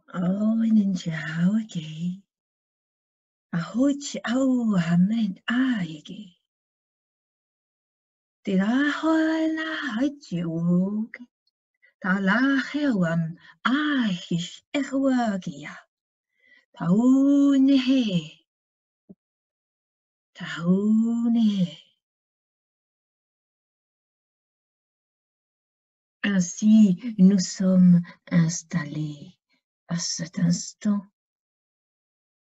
Ôi, xin chào chị. Ahoj, čau, Hamed, Aigi. Tirahola, Hajuk. Talahewam, Ahish, Ehwagia. Taunihe, Taunihe. Ainsi, nous sommes installés à cet instant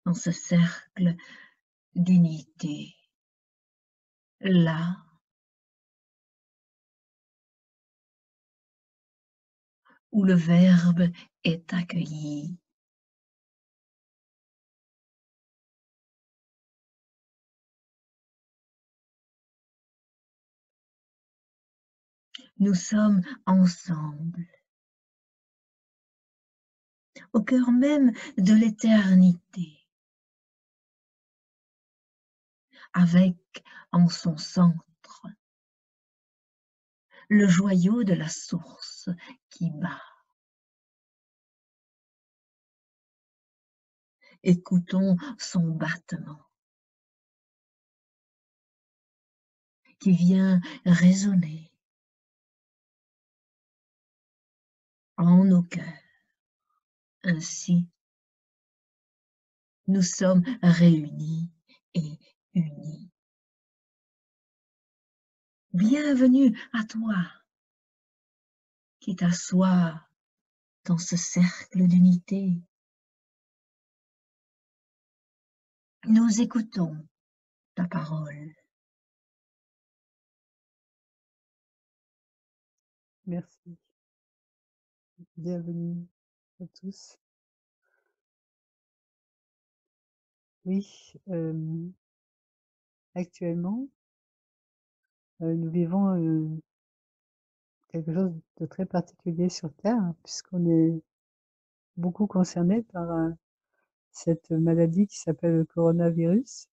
dans ce cercle d'unité. Là où le Verbe est accueilli. Nous sommes ensemble, au cœur même de l'éternité, avec en son centre le joyau de la source qui bat. Écoutons son battement qui vient résonner en nos cœurs. Ainsi, nous sommes réunis et unis. Bienvenue à toi qui t'assois dans ce cercle d'unité. Nous écoutons ta parole. Merci. Bienvenue à tous. Oui, actuellement, nous vivons quelque chose de très particulier sur Terre, puisqu'on est beaucoup concerné par cette maladie qui s'appelle le coronavirus.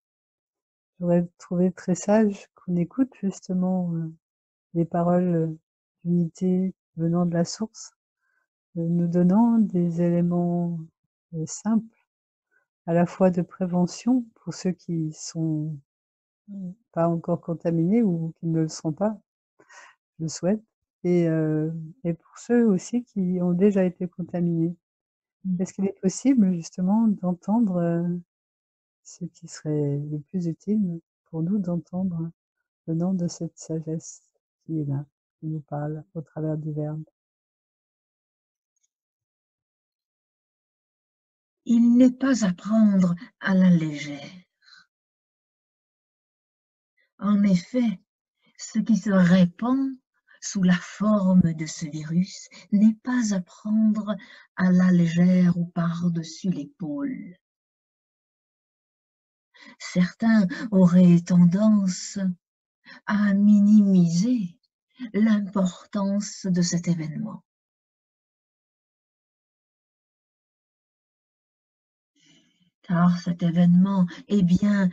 J'aurais trouvé très sage qu'on écoute justement les paroles d'unité venant de la source, nous donnant des éléments simples, à la fois de prévention pour ceux qui sont pas encore contaminés ou qui ne le seront pas, je le souhaite, et pour ceux aussi qui ont déjà été contaminés. Est-ce qu'il est possible justement d'entendre, ce qui serait le plus utile pour nous d'entendre venant de cette sagesse qui est là, qui nous parle au travers du Verbe? Il n'est pas à prendre à la légère. En effet, ce qui se répand sous la forme de ce virus n'est pas à prendre à la légère ou par-dessus l'épaule. Certains auraient tendance à minimiser l'importance de cet événement. Car cet événement est bien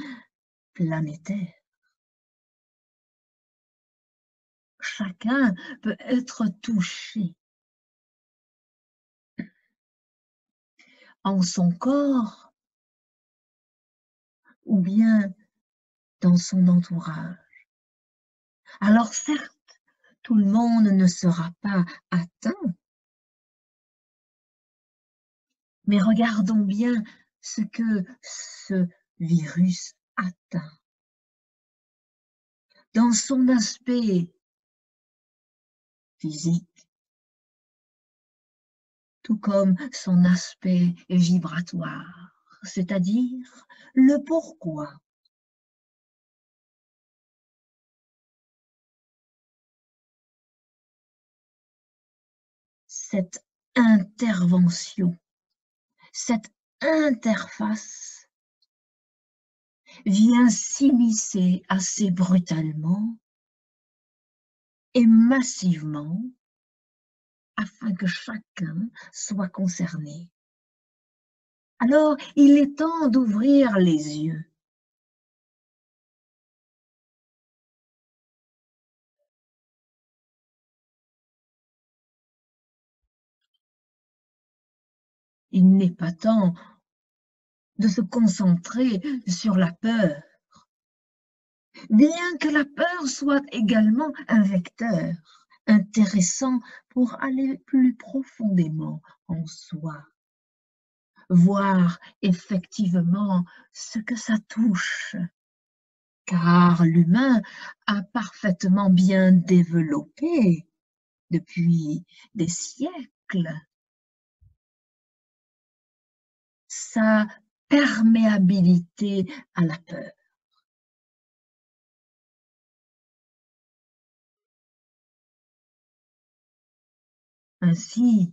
planétaire. Chacun peut être touché en son corps ou bien dans son entourage. Alors certes, tout le monde ne sera pas atteint, mais regardons bien ce que ce virus atteint. Dans son aspect physique, tout comme son aspect vibratoire, c'est-à-dire le pourquoi. Cette intervention, cette interface vient s'immiscer assez brutalement et massivement afin que chacun soit concerné. Alors, il est temps d'ouvrir les yeux. Il n'est pas temps de se concentrer sur la peur, bien que la peur soit également un vecteur intéressant pour aller plus profondément en soi, voir effectivement ce que ça touche, car l'humain a parfaitement bien développé depuis des siècles sa perméabilité à la peur. Ainsi,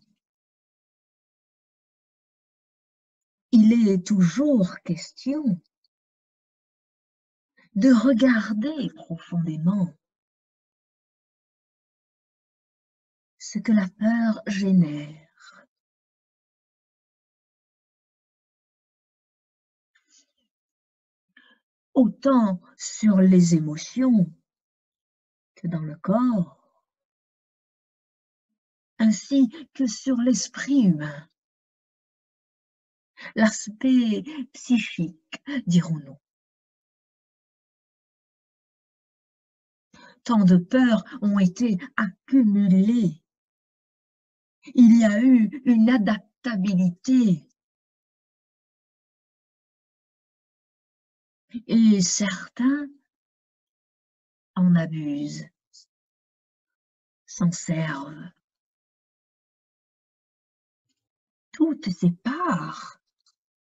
il est toujours question de regarder profondément ce que la peur génère. Autant sur les émotions que dans le corps, ainsi que sur l'esprit humain, l'aspect psychique, dirons-nous. Tant de peurs ont été accumulées. Il y a eu une adaptabilité et certains en abusent, s'en servent. Toutes ces parts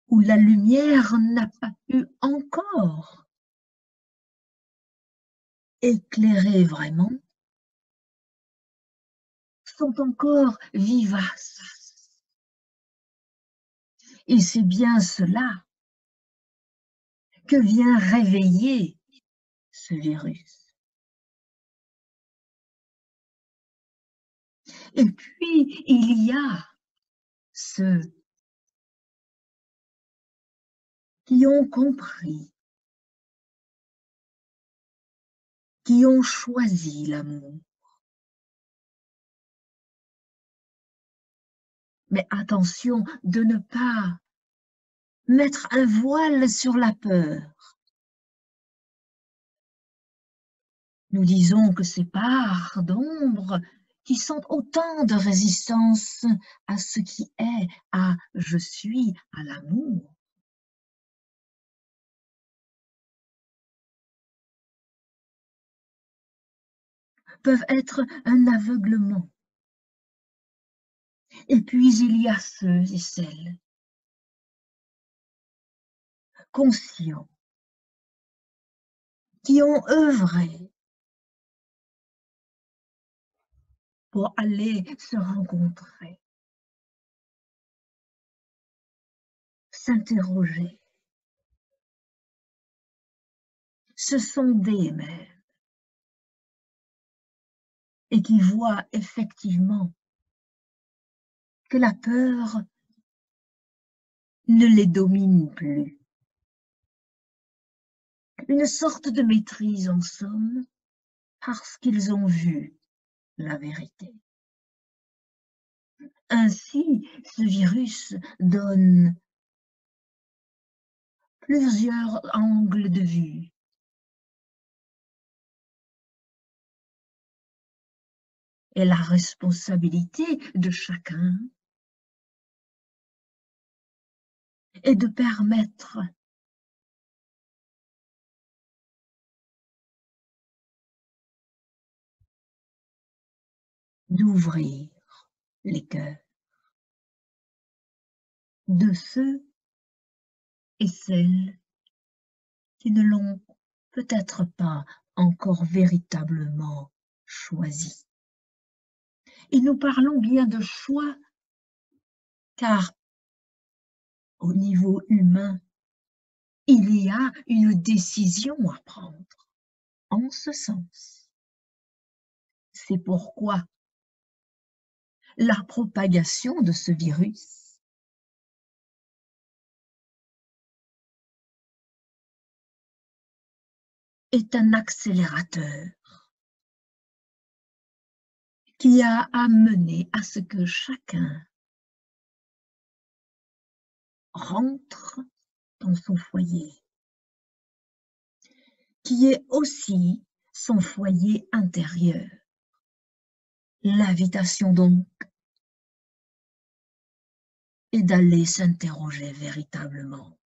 où la lumière n'a pas pu encore éclairer vraiment sont encore vivaces. Et c'est bien cela que vient réveiller ce virus. Et puis, il y a ceux qui ont compris, qui ont choisi l'amour. Mais attention de ne pas mettre un voile sur la peur. Nous disons que ces parts d'ombre qui sont autant de résistance à ce qui est, à je suis, à l'amour, peuvent être un aveuglement. Et puis il y a ceux et celles conscients qui ont œuvré pour aller se rencontrer, s'interroger, se sonder même, et qui voient effectivement que la peur ne les domine plus. Une sorte de maîtrise en somme, parce qu'ils ont vu la vérité. Ainsi, ce virus donne plusieurs angles de vue. Et la responsabilité de chacun est de permettre d'ouvrir les cœurs de ceux et celles qui ne l'ont peut-être pas encore véritablement choisi. Et nous parlons bien de choix, car au niveau humain, il y a une décision à prendre en ce sens. C'est pourquoi la propagation de ce virus est un accélérateur qui a amené à ce que chacun rentre dans son foyer, qui est aussi son foyer intérieur. L'invitation donc est d'aller s'interroger véritablement.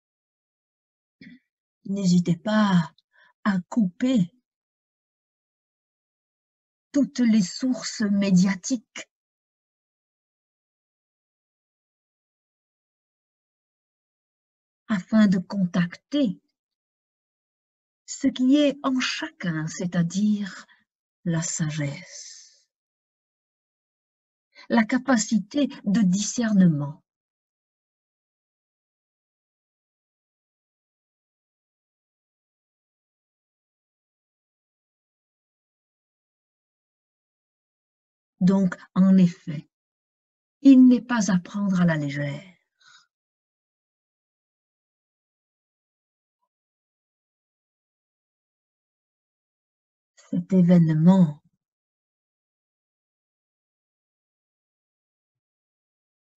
N'hésitez pas à couper toutes les sources médiatiques afin de contacter ce qui est en chacun, c'est-à-dire la sagesse, la capacité de discernement. Donc, en effet, il n'est pas à prendre à la légère. Cet événement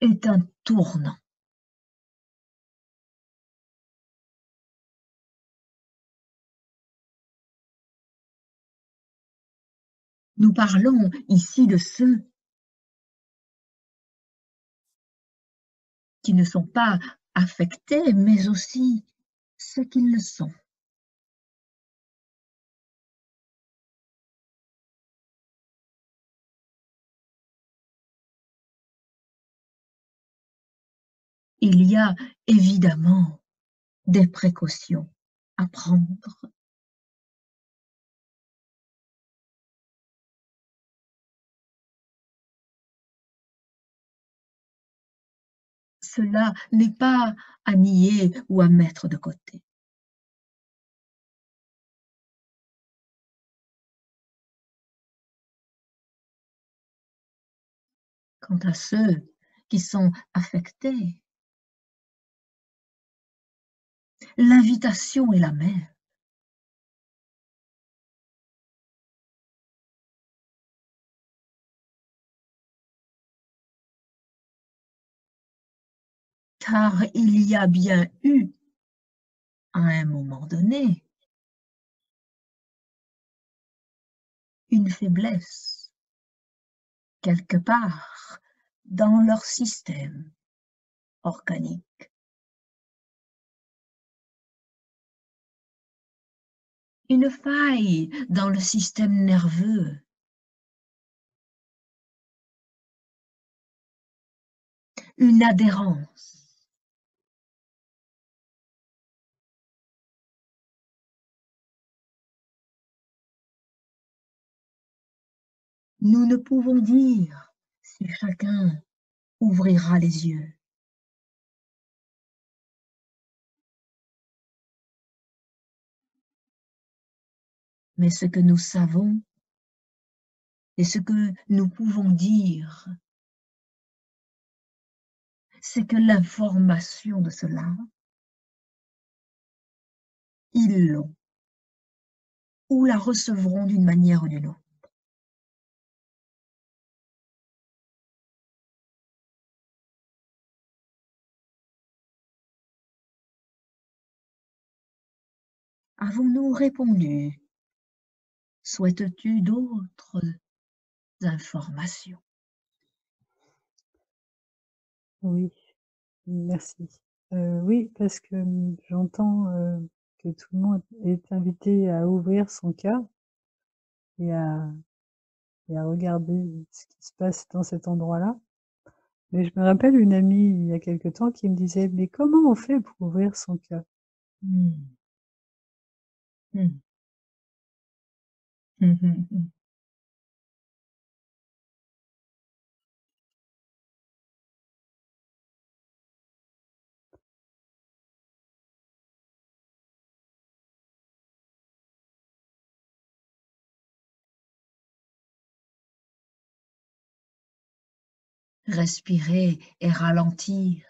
est un tournant. Nous parlons ici de ceux qui ne sont pas affectés, mais aussi ceux qui le sont. Il y a évidemment des précautions à prendre. Cela n'est pas à nier ou à mettre de côté. Quant à ceux qui sont affectés, l'invitation est la même. Car il y a bien eu, à un moment donné, une faiblesse, quelque part, dans leur système organique. Une faille dans le système nerveux, une adhérence. Nous ne pouvons dire si chacun ouvrira les yeux. Mais ce que nous savons et ce que nous pouvons dire, c'est que l'information de cela, ils l'ont ou la recevront d'une manière ou d'une autre. Avons-nous répondu? Souhaites-tu d'autres informations? Oui, merci. Oui, parce que j'entends que tout le monde est invité à ouvrir son cœur et à regarder ce qui se passe dans cet endroit-là. Mais je me rappelle une amie il y a quelque temps qui me disait: «Mais comment on fait pour ouvrir son cœur?» Mmh. Mmh. Mmh mh, mmh. Respirer et ralentir.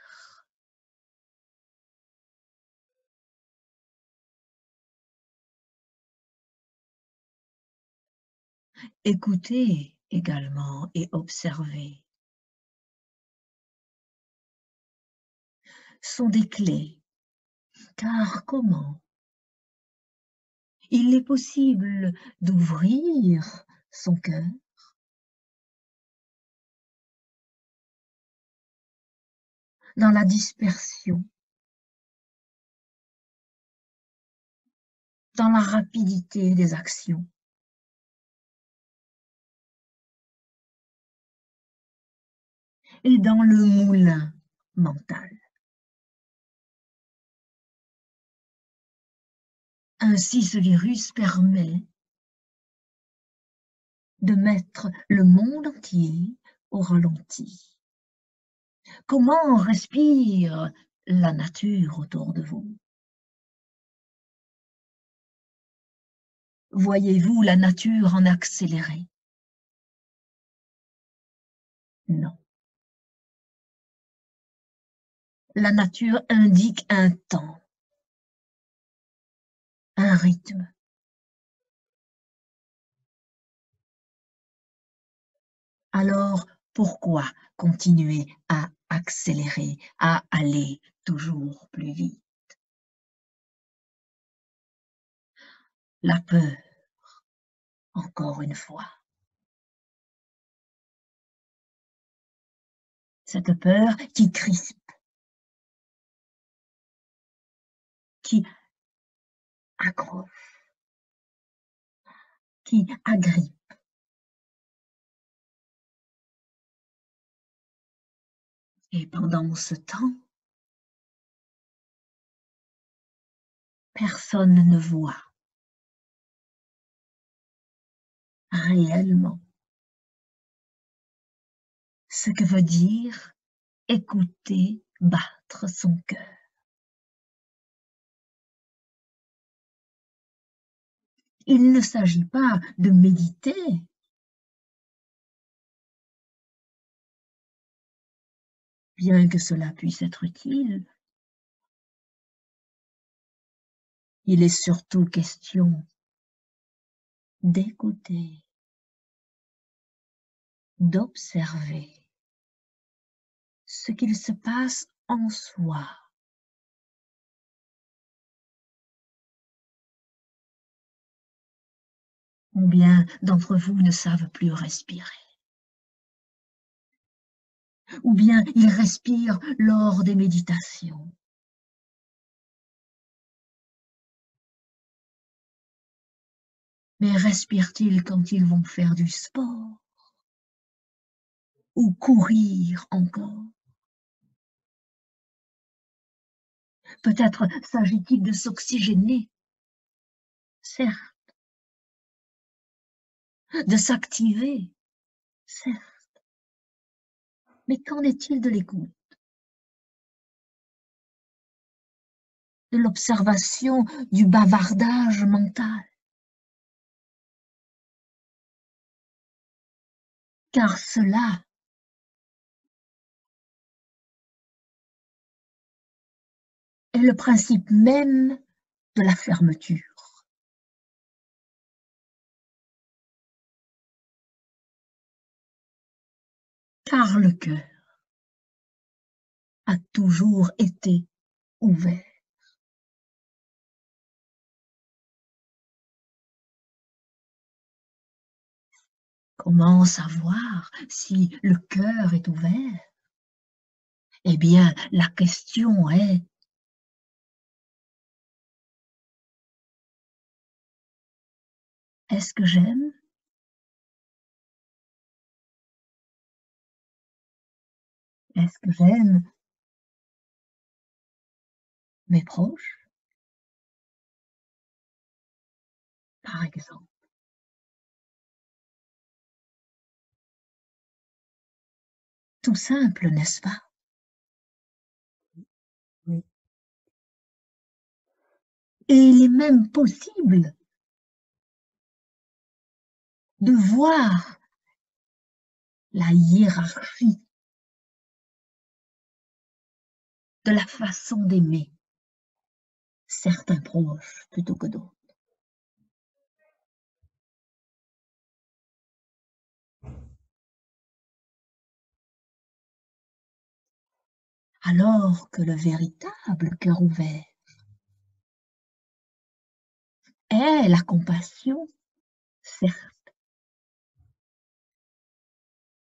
Écouter également et observer. sont des clés, car comment il est possible d'ouvrir son cœur dans la dispersion, dans la rapidité des actions, et dans le moulin mental. Ainsi, ce virus permet de mettre le monde entier au ralenti. Comment respire la nature autour de vous? Voyez-vous la nature en accéléré? Non. La nature indique un temps, un rythme. Alors, pourquoi continuer à accélérer, à aller toujours plus vite? La peur, encore une fois. Cette peur qui crispe, qui accroche, qui agrippe. Et pendant ce temps, personne ne voit réellement ce que veut dire écouter battre son cœur. Il ne s'agit pas de méditer, bien que cela puisse être utile. Il est surtout question d'écouter, d'observer ce qu'il se passe en soi. Combien d'entre vous ne savent plus respirer? Ou bien ils respirent lors des méditations. Mais respirent-ils quand ils vont faire du sport? Ou courir encore? Peut-être s'agit-il de s'oxygéner, certes, de s'activer, certes. Mais qu'en est-il de l'écoute, de l'observation, du bavardage mental? Car cela est le principe même de la fermeture. Car le cœur a toujours été ouvert. Comment savoir si le cœur est ouvert? Eh bien, la question est, est-ce que j'aime? Est-ce que j'aime mes proches, par exemple? Tout simple, n'est-ce pas? Oui, Et il est même possible de voir la hiérarchie de la façon d'aimer certains proches plutôt que d'autres. alors que le véritable cœur ouvert est la compassion, certes,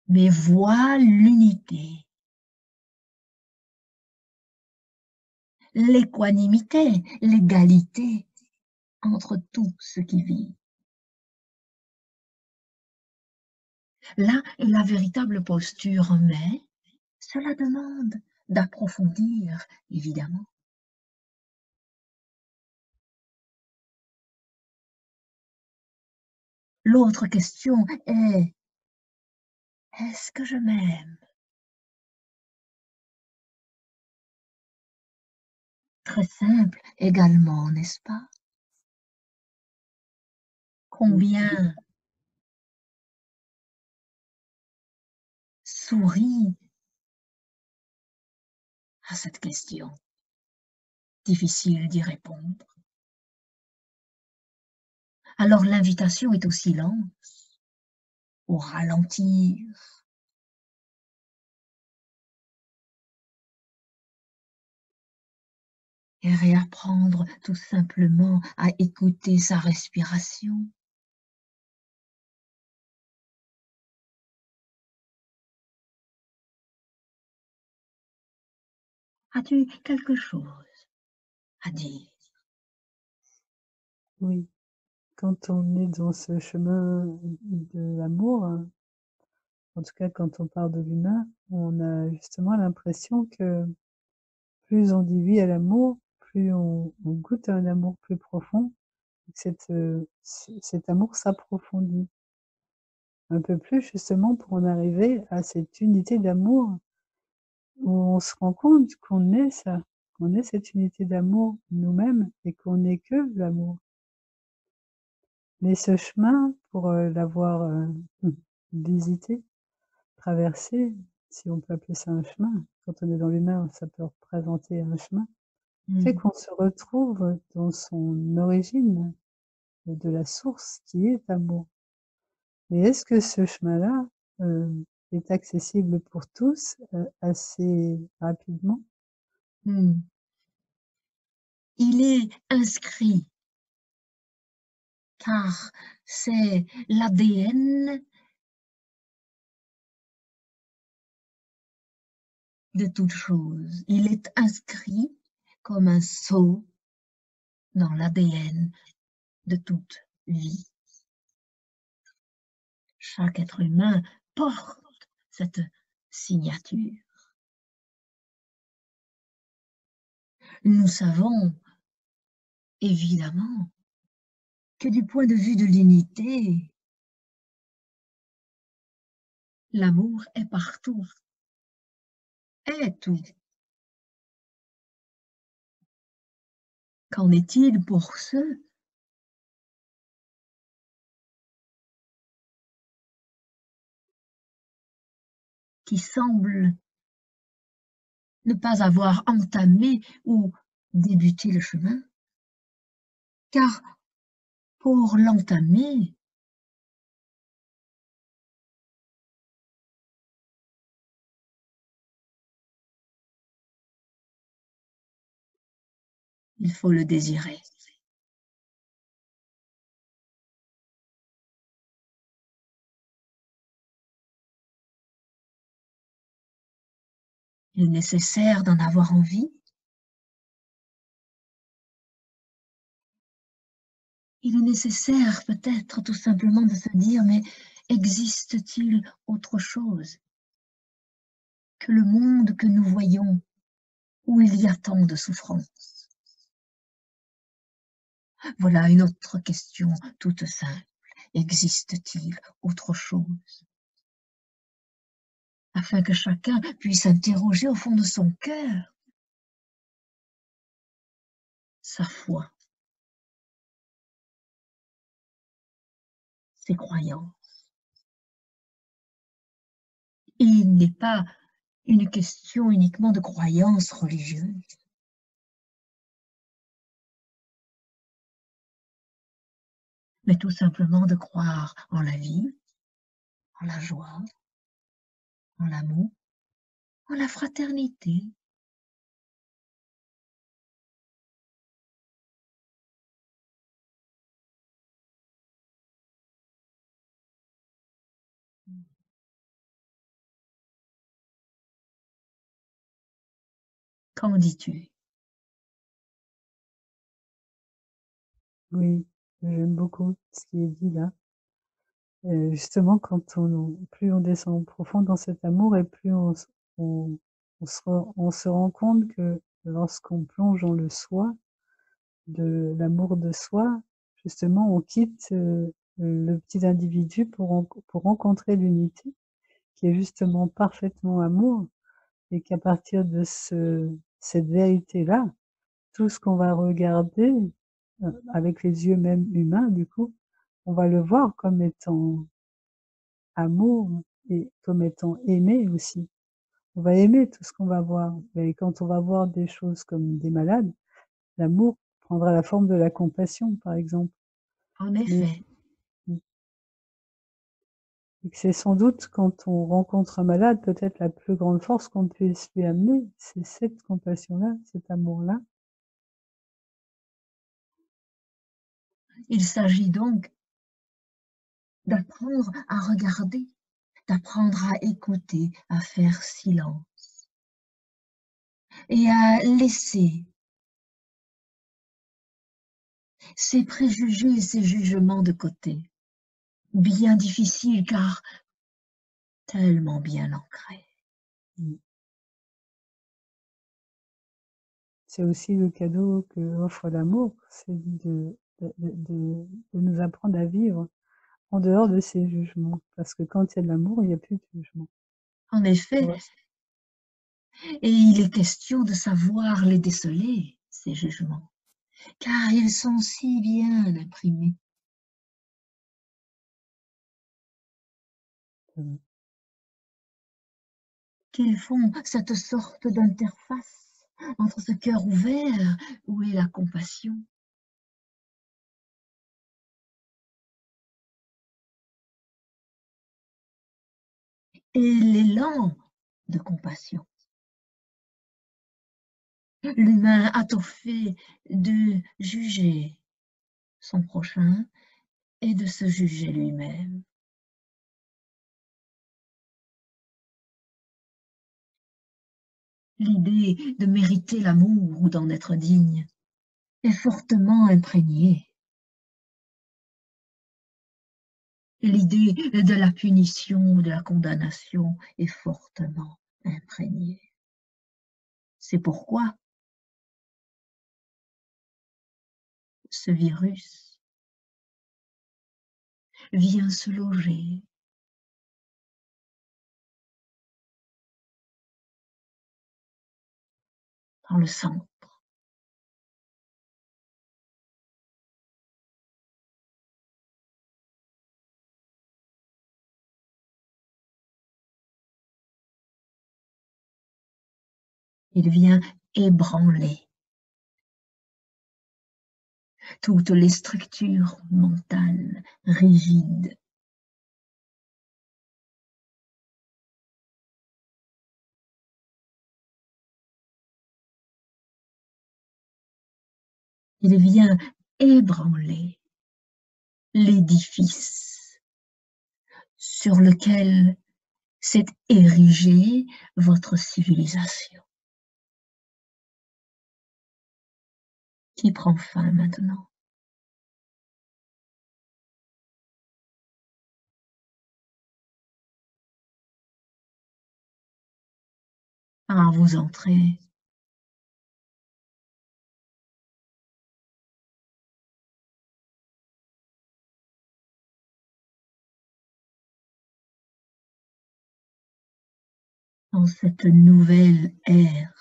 mais voit l'unité, l'équanimité, l'égalité entre tout ce qui vit. Là est la véritable posture, mais cela demande d'approfondir, évidemment. L'autre question est: est-ce que je m'aime? Très simple également, n'est-ce pas? Combien sourit à cette question? Difficile d'y répondre. Alors l'invitation est au silence, au ralentir, et réapprendre tout simplement à écouter sa respiration. As-tu quelque chose à dire? Oui, quand on est dans ce chemin de l'amour, en tout cas quand on parle de l'humain, on a justement l'impression que plus on dit oui à l'amour, plus on goûte à un amour plus profond, cet amour s'approfondit un peu plus justement pour en arriver à cette unité d'amour où on se rend compte qu'on est ça, qu'on est cette unité d'amour nous-mêmes et qu'on n'est que l'amour. Mais ce chemin pour, l'avoir, visité, traversé, si on peut appeler ça un chemin, quand on est dans l'humain, ça peut représenter un chemin, fait Mmh. qu'on se retrouve dans son origine, de la source qui est amour. Mais est-ce que ce chemin-là, est accessible pour tous, assez rapidement? Mmh. Il est inscrit car c'est l'ADN de toute chose. Il est inscrit comme un sceau dans l'ADN de toute vie. Chaque être humain porte cette signature. Nous savons évidemment que du point de vue de l'unité, l'amour est partout, est tout. Qu'en est-il pour ceux qui semblent ne pas avoir entamé ou débuté le chemin? Car pour l'entamer, il faut le désirer. Il est nécessaire d'en avoir envie. Il est nécessaire peut-être tout simplement de se dire, mais existe-t-il autre chose que le monde que nous voyons où il y a tant de souffrance? Voilà une autre question toute simple. Existe-t-il autre chose? Afin que chacun puisse interroger au fond de son cœur sa foi, ses croyances. Et il n'est pas une question uniquement de croyances religieuses, mais tout simplement de croire en la vie, en la joie, en l'amour, en la fraternité, Qu'en dis-tu? Oui, j'aime beaucoup ce qui est dit là. Justement, plus on descend profond dans cet amour et plus on on se rend compte que lorsqu'on plonge dans le soi, de l'amour de soi, justement, on quitte, le petit individu pour rencontrer l'unité qui est justement parfaitement amour et qu'à partir de cette vérité-là, tout ce qu'on va regarder, avec les yeux même humains du coup, on va le voir comme étant amour et comme étant aimé aussi. On va aimer tout ce qu'on va voir et quand on va voir des choses comme des malades, l'amour prendra la forme de la compassion, par exemple. En Mais effet, mmh, et que c'est sans doute quand on rencontre un malade, peut-être la plus grande force qu'on puisse lui amener, c'est cette compassion-là, cet amour-là. il s'agit donc d'apprendre à regarder, d'apprendre à écouter, à faire silence et à laisser ses préjugés et ses jugements de côté. Bien difficile car tellement bien ancré. Mmh. C'est aussi le cadeau que offre l'amour, c'est de nous apprendre à vivre en dehors de ces jugements. Parce que quand il y a de l'amour, il y a plus de jugement. En effet, Ouais, et il est question de savoir les déceler, ces jugements, car ils sont si bien imprimés. mmh, Qu'ils font cette sorte d'interface entre ce cœur ouvert où est la compassion et l'élan de compassion. L'humain a tôt fait de juger son prochain et de se juger lui-même. L'idée de mériter l'amour ou d'en être digne est fortement imprégnée. L'idée de la punition ou de la condamnation est fortement imprégnée. C'est pourquoi ce virus vient se loger dans le centre. Il vient ébranler toutes les structures mentales rigides. Il vient ébranler l'édifice sur lequel s'est érigée votre civilisation, qui prend fin maintenant. Ah, vous entrez dans cette nouvelle ère.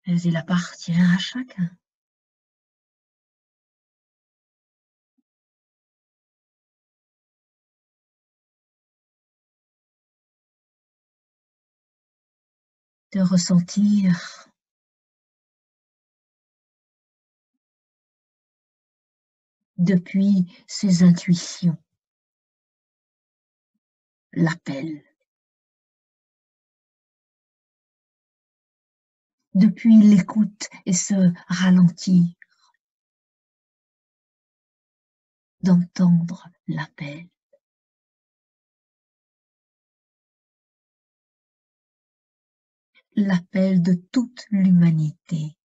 Mais il appartient à chacun de ressentir depuis ses intuitions l'appel depuis l'écoute et ce ralentir, d'entendre l'appel de toute l'humanité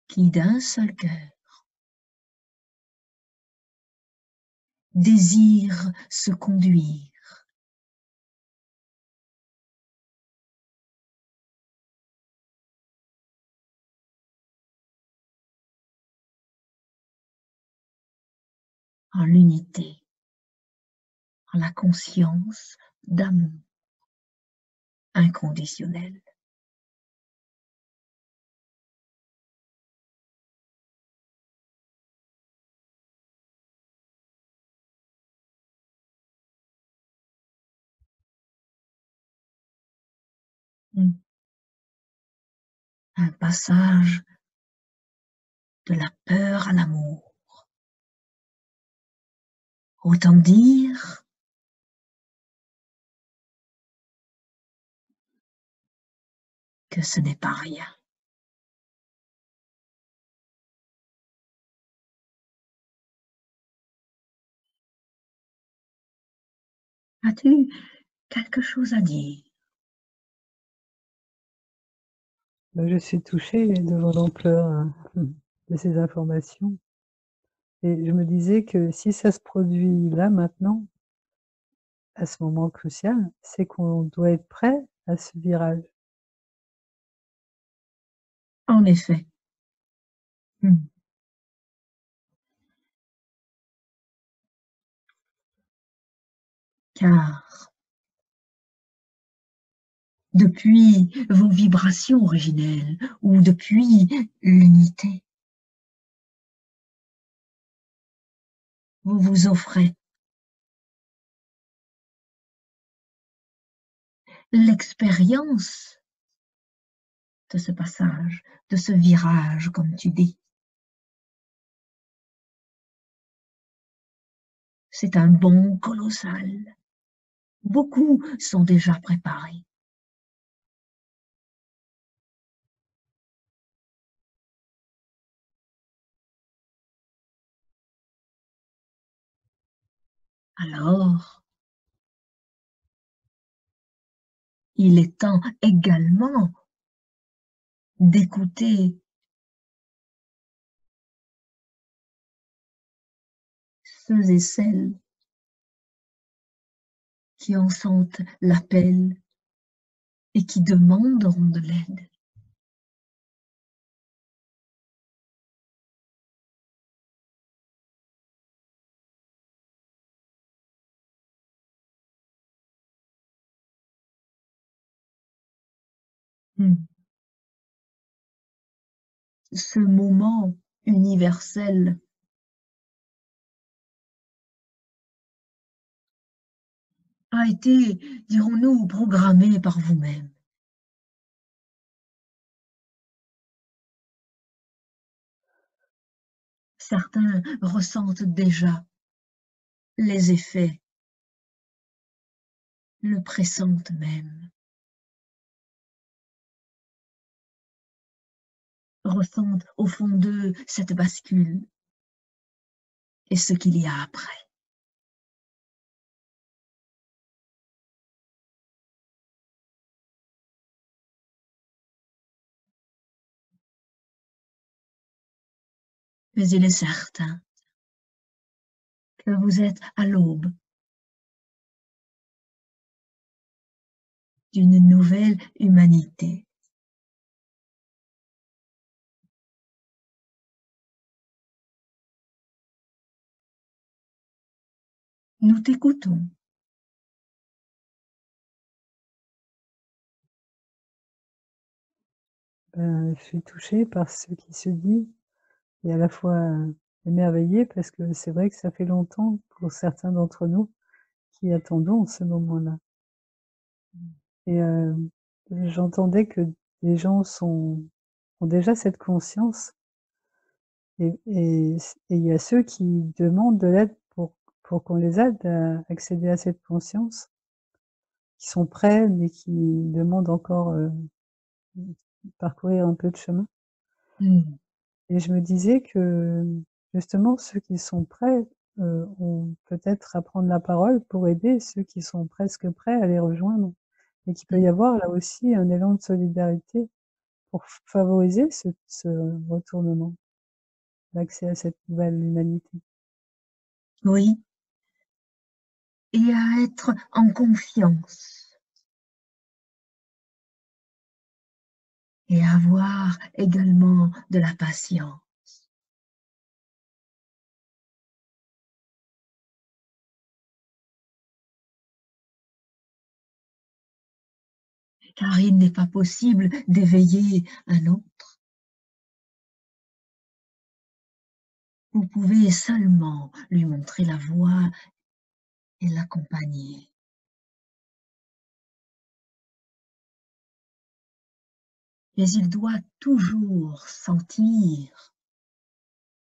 qui, d'un seul cœur, désire se conduire en l'unité, en la conscience d'amour inconditionnel. Un passage de la peur à l'amour. Autant dire que ce n'est pas rien. As-tu quelque chose à dire? Je suis touchée devant l'ampleur, de ces informations et je me disais que si ça se produit là, maintenant, à ce moment crucial, c'est qu'on doit être prêt à ce virage. En effet. Mmh. Car depuis vos vibrations originelles ou depuis l'unité, vous vous offrez l'expérience de ce passage, de ce virage, comme tu dis. C'est un bond colossal. Beaucoup sont déjà préparés. Alors, il est temps également d'écouter ceux et celles qui en sentent l'appel et qui demanderont de l'aide. Ce moment universel a été, dirons-nous, programmé par vous-même. Certains ressentent déjà les effets, le pressentent même, ressentent au fond d'eux cette bascule et ce qu'il y a après. Mais il est certain que vous êtes à l'aube d'une nouvelle humanité. Nous t'écoutons. Je suis touchée par ce qui se dit et à la fois, émerveillée parce que c'est vrai que ça fait longtemps pour certains d'entre nous qui attendons ce moment-là et j'entendais que des gens ont déjà cette conscience Et il y a ceux qui demandent de l'aide pour qu'on les aide à accéder à cette conscience, qui sont prêts, mais qui demandent encore, parcourir un peu de chemin. Mmh. Et je me disais que, justement, ceux qui sont prêts, ont peut-être à prendre la parole pour aider ceux qui sont presque prêts à les rejoindre et qu'il peut y Mmh. avoir là aussi un élan de solidarité pour favoriser ce retournement, l'accès à cette nouvelle humanité. Oui, et à être en confiance et avoir également de la patience. Car il n'est pas possible d'éveiller un autre. Vous pouvez seulement lui montrer la voie et l'accompagner. Mais il doit toujours sentir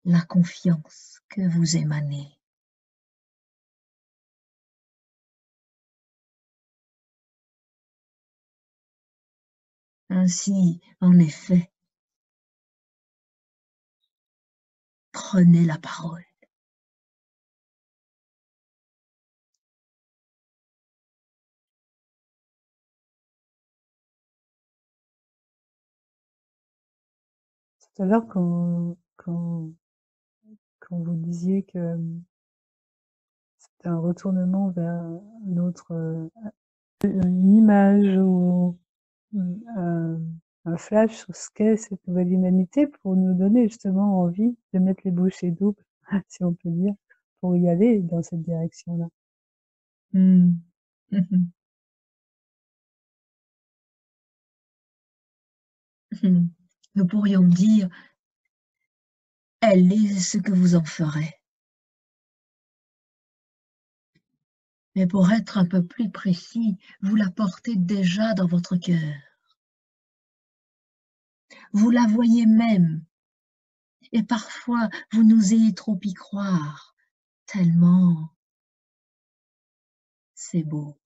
la confiance que vous émanez. Ainsi, en effet, prenez la parole. Tout à l'heure, quand vous disiez que, c'était un retournement vers un autre, une image ou un flash sur ce qu'est cette nouvelle humanité pour nous donner justement envie de mettre les bouchées doubles, si on peut dire, pour y aller dans cette direction-là. Mmh. Mmh mh. Mmh. Nous pourrions dire: «Elle est ce que vous en ferez». Mais pour être un peu plus précis, vous la portez déjà dans votre cœur. Vous la voyez même et parfois vous n'osez trop y croire, tellement c'est beau.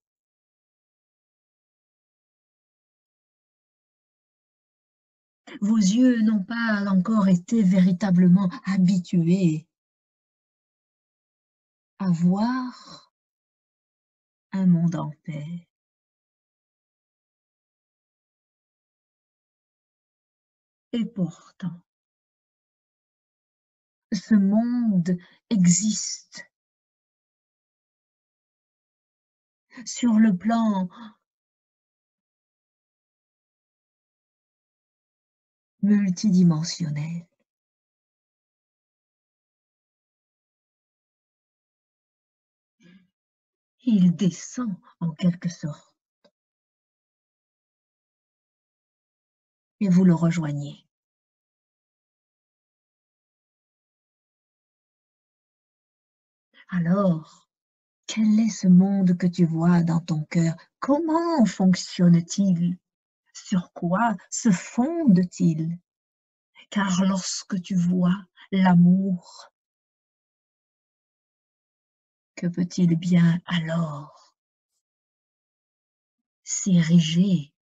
Vos yeux n'ont pas encore été véritablement habitués à voir un monde en paix. Et pourtant, ce monde existe sur le plan multidimensionnel. Il descend en quelque sorte et vous le rejoignez. Alors, quel est ce monde que tu vois dans ton cœur? Comment fonctionne-t-il? Sur quoi se fonde-t-il? Car lorsque tu vois l'amour, que peut-il bien alors s'ériger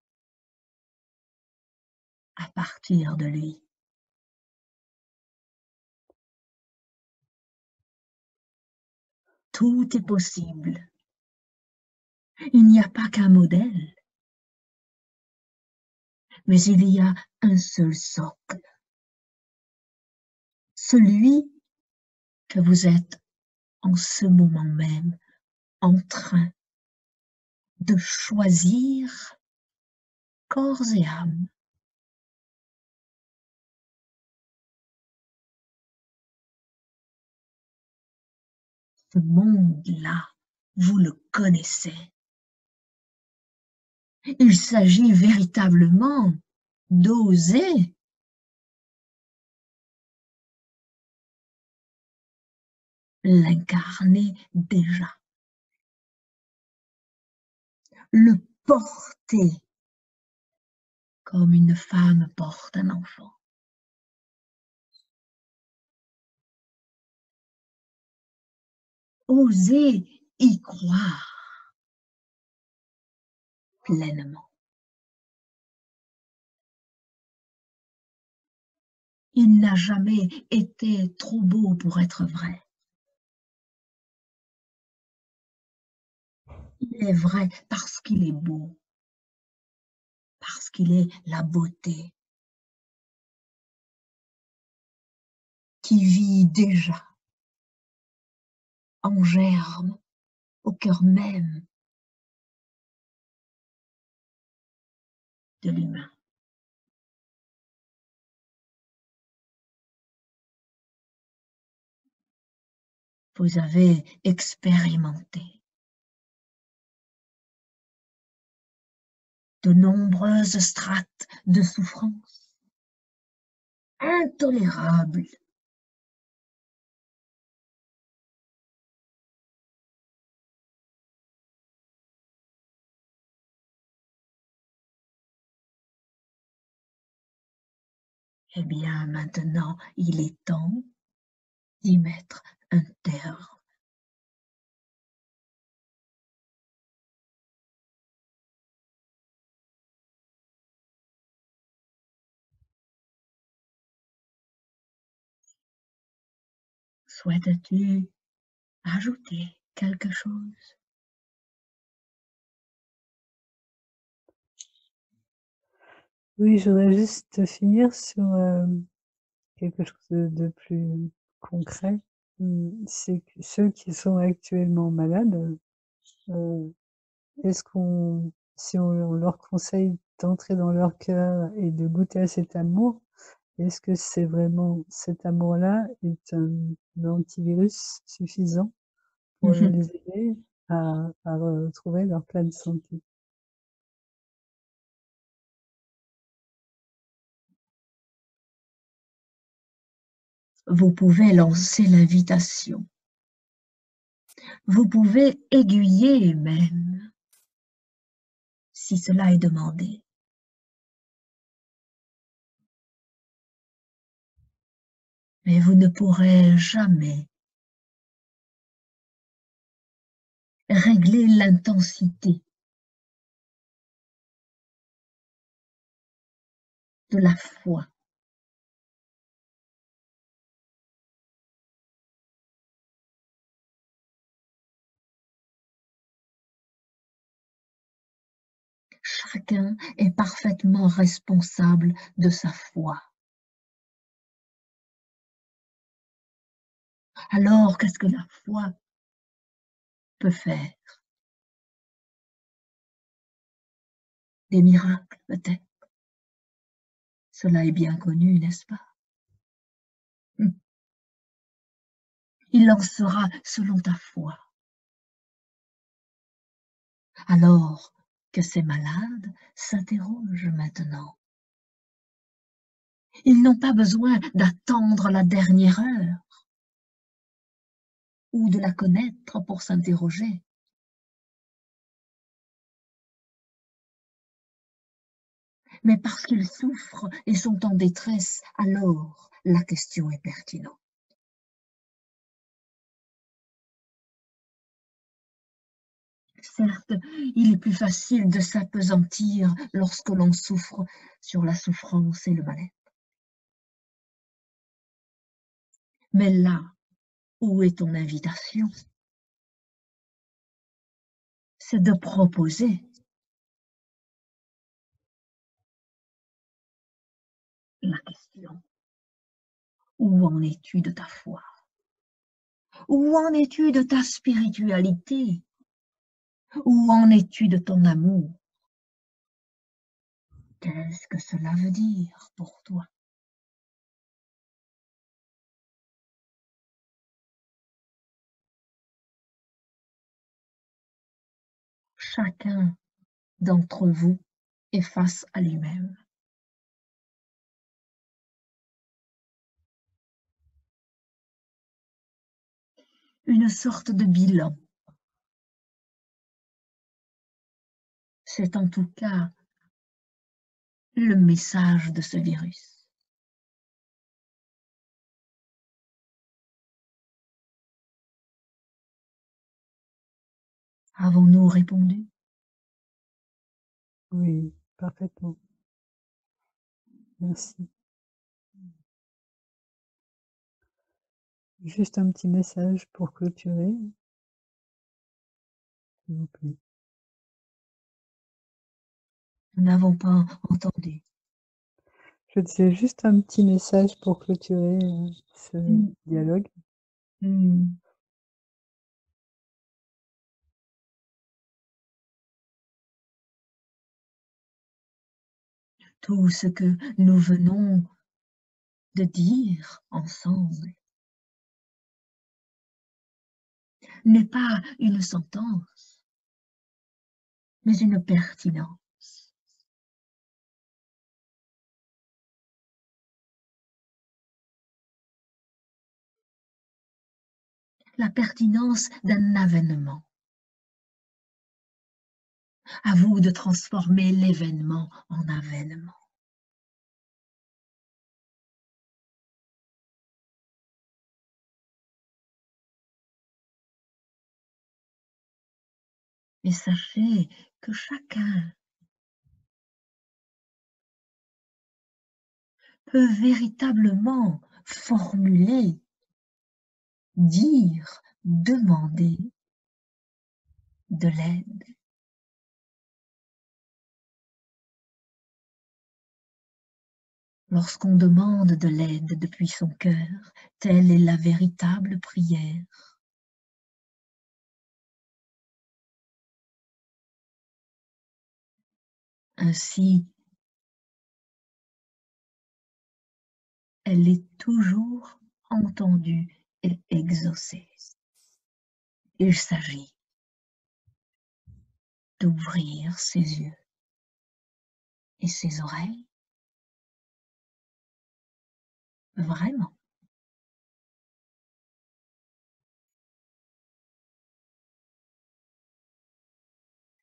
à partir de lui? Tout est possible. Il n'y a pas qu'un modèle, mais il y a un seul socle, celui que vous êtes en ce moment même en train de choisir corps et âme. Ce monde-là, vous le connaissez. Il s'agit véritablement d'oser l'incarner déjà, le porter comme une femme porte un enfant. Osez y croire pleinement. Il n'a jamais été trop beau pour être vrai. Il est vrai parce qu'il est beau, parce qu'il est la beauté qui vit déjà en germe au cœur même de l'humain. Vous avez expérimenté de nombreuses strates de souffrance intolérables. Eh bien, maintenant, il est temps d'y mettre un terme. Souhaites-tu ajouter quelque chose? Oui, je voudrais juste finir sur, quelque chose de plus concret. C'est que ceux qui sont actuellement malades, heu, est-ce qu'on si on leur conseille d'entrer dans leur cœur et de goûter à cet amour, est-ce que c'est vraiment cet amour-là est un antivirus suffisant pour les aider à retrouver leur pleine santé? Vous pouvez lancer l'invitation. Vous pouvez aiguiller même, si cela est demandé. Mais vous ne pourrez jamais régler l'intensité de la foi. Chacun est parfaitement responsable de sa foi. Alors, qu'est-ce que la foi peut faire? Des miracles, peut-être. Cela est bien connu, n'est-ce pas? Il en sera selon ta foi. Alors que ces malades s'interrogent maintenant. Ils n'ont pas besoin d'attendre la dernière heure ou de la connaître pour s'interroger. Mais parce qu'ils souffrent et sont en détresse, alors la question est pertinente. Certes, il est plus facile de s'appesantir lorsque l'on souffre sur la souffrance et le mal-être. Mais là où est ton invitation, c'est de proposer la question. Où en es-tu de ta foi? Où en es-tu de ta spiritualité? Où en es-tu de ton amour? Qu'est-ce que cela veut dire pour toi? Chacun d'entre vous est face à lui-même. Une sorte de bilan. C'est en tout cas le message de ce virus. Avons-nous répondu? Oui, parfaitement. Merci. Juste un petit message pour clôturer, s'il vous plaît. Nous n'avons pas entendu. Je disais juste un petit message pour clôturer, ce Mmh. dialogue. Mmh. Tout ce que nous venons de dire ensemble n'est pas une sentence, mais une pertinence. La pertinence d'un avènement. À vous de transformer l'événement en avènement. Et sachez que chacun peut véritablement formuler, dire, demander de l'aide. Lorsqu'on demande de l'aide depuis son cœur, telle est la véritable prière. Ainsi, elle est toujours entendue et exaucée. Il s'agit d'ouvrir ses yeux et ses oreilles, vraiment.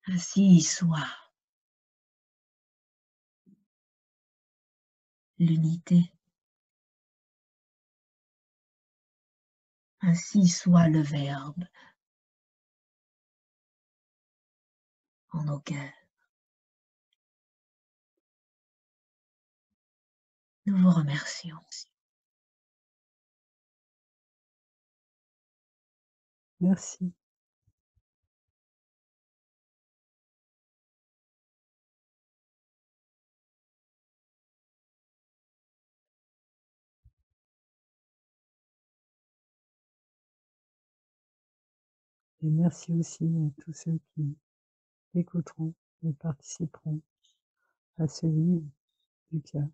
Ainsi soit l'unité, ainsi soit le Verbe en nos cœurs. Nous vous remercions. Merci. Et merci aussi à tous ceux qui écouteront et participeront à ce livre du cœur.